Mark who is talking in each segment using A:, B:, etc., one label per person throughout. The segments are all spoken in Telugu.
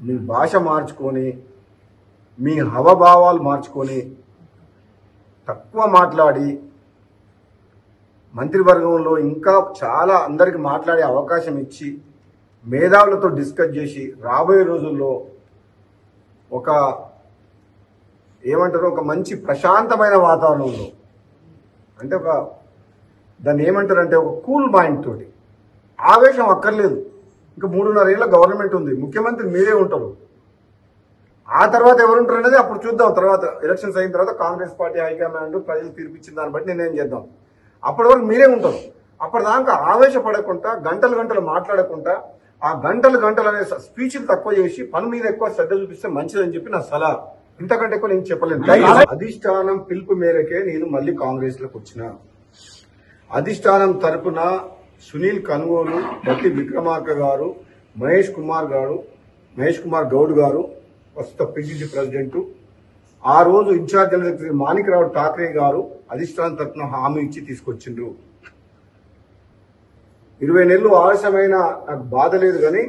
A: మీ భాష మార్చుకొని మీ హవభావాలు మార్చుకొని తక్కువ మాట్లాడి మంత్రివర్గంలో ఇంకా చాలా అందరికి మాట్లాడే అవకాశం ఇచ్చి మేధావులతో డిస్కస్ చేసి రాబోయే రోజుల్లో ఒక మంచి ప్రశాంతమైన వాతావరణంలో అంటే దాన్ని ఏమంటారంటే ఒక కూల్ మైండ్ తోటి ఆవేశం అక్కర్లేదు. ఇంకా 3.5 ఏళ్ళ గవర్నమెంట్ ఉంది, ముఖ్యమంత్రి మీరే ఉంటారు. ఆ తర్వాత ఎవరుంటారు అనేది అప్పుడు చూద్దాం. తర్వాత ఎలక్షన్స్ అయిన తర్వాత కాంగ్రెస్ పార్టీ హైకమాండ్ ప్రజలు తీర్పిచ్చిన దాన్ని బట్టి నిర్ణయం చేద్దాం. అప్పటి వరకు మీరే ఉంటారు. అప్పటిదాకా ఆవేశపడకుండా గంటలు మాట్లాడకుండా ఆ గంటలు అనే స్పీచ్లు తక్కువ చేసి పని మీద ఎక్కువ శ్రద్ధ చూపిస్తే మంచిదని చెప్పి నా సలహా. ఇంతకంటే ఎక్కువ నేను చెప్పలేను. అధిష్టానం పిలుపు మేరకే నేను మళ్ళీ కాంగ్రెస్ లోకి వచ్చిన. అధిష్టానం తరపున సునీల్ కనుగోలు, బట్టి విక్రమార్క గారు, మహేష్ కుమార్ గౌడ్ గారు ప్రస్తుత పిసిసి ప్రెసిడెంట్, ఆ రోజు incharge general secretary Manikrao Thackeray గారు అధిష్టానం తరపున హామీ ఇచ్చి తీసుకొచ్చిండ్రు. 20 నెలలు ఆలస్యమైన నాకు బాధ లేదు, కానీ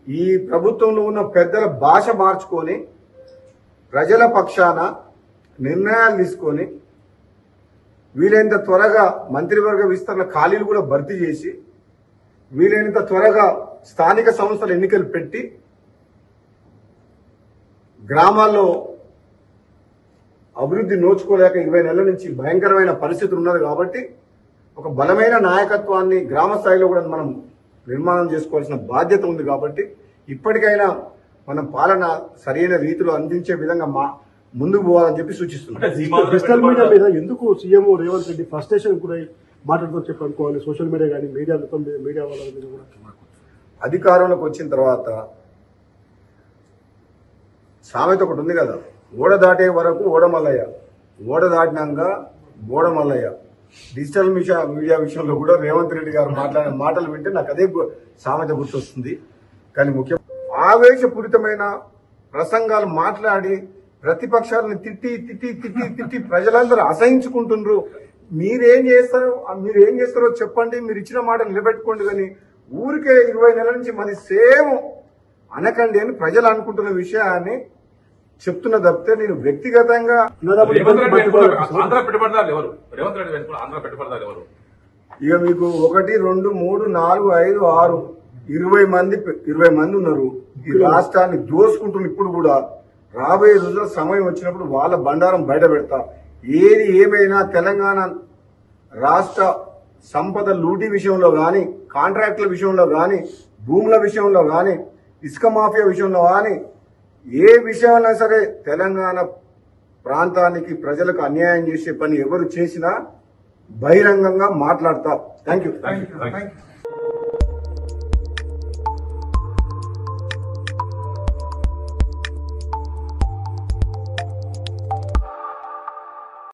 A: ఈ ప్రభుత్వంలో ఉన్న పెద్దల భాష మార్చుకొని ప్రజల పక్షాన నిర్ణయాలు తీసుకొని వీలైనంత త్వరగా మంత్రివర్గ విస్తరణ ఖాళీలు కూడా భర్తీ చేసి వీలైనంత త్వరగా స్థానిక సంస్థల ఎన్నికలు పెట్టి గ్రామాల్లో అభివృద్ధి నోచుకోలేక 20 నెలల నుంచి భయంకరమైన పరిస్థితులు ఉన్నది. కాబట్టి ఒక బలమైన నాయకత్వాన్ని గ్రామ స్థాయిలో కూడా మనం నిర్మాణం చేసుకోవాల్సిన బాధ్యత ఉంది. కాబట్టి ఇప్పటికైనా మనం పాలన సరైన రీతిలో అందించే విధంగా ముందుకు పోవాలని చెప్పి సూచిస్తున్నాం.
B: డిజిటల్ మీడియా మీద ఎందుకు సీఎం రేవంత్ రెడ్డి ఫ్రస్ట్రేషన్ కూడా మాట్లాడుతూ చెప్పనుకోవాలి? సోషల్ మీడియా కానీ మీడియా వాళ్ళ మీద కూడా
A: అధికారంలోకి వచ్చిన తర్వాత సామెత ఒకటి ఉంది కదా, ఓడ దాటే వరకు ఓడమల్లయ్య, ఓడ దాటినాక బోడమల్లయ్య. డిజిటల్ మీడియా విషయంలో కూడా రేవంత్ రెడ్డి గారు మాట్లాడిన మాటలు వింటే నాకు అదే సామెత గుర్తొస్తుంది. కానీ ముఖ్యం ఆవేశపూరితమైన ప్రసంగాలు మాట్లాడి ప్రతిపక్షాలను తిట్టి ప్రజలందరూ అసహించుకుంటున్నారు. మీరేం చేస్తారో చెప్పండి, మీరు ఇచ్చిన మాట నిలబెట్టుకోండి, కానీ ఊరికే 20 నెలల నుంచి మరి సేమ్ అనకండి అని ప్రజలు అనుకుంటున్న విషయాన్ని చెప్తున్న తప్పితే నేను వ్యక్తిగతంగా ఇక మీకు 1, 2, 3, 4, 5, 6, 20 మంది ఉన్నారు. ఈ రాష్ట్రాన్ని దోసుకుంటున్న ఇప్పుడు కూడా రాబోయే రోజుల్లో సమయం వచ్చినప్పుడు వాళ్ళ బండారం బయట పెడతా. ఏది ఏమైనా తెలంగాణ రాష్ట్ర సంపద లూటీ విషయంలో కానీ, కాంట్రాక్టుల విషయంలో కానీ, భూముల విషయంలో కానీ, ఇసుక మాఫియా విషయంలో కానీ, ఏ విషయంలో సరే తెలంగాణ ప్రాంతానికి ప్రజలకు అన్యాయం చేసే పని ఎవరు చేసినా బహిరంగంగా మాట్లాడతా. Thank you.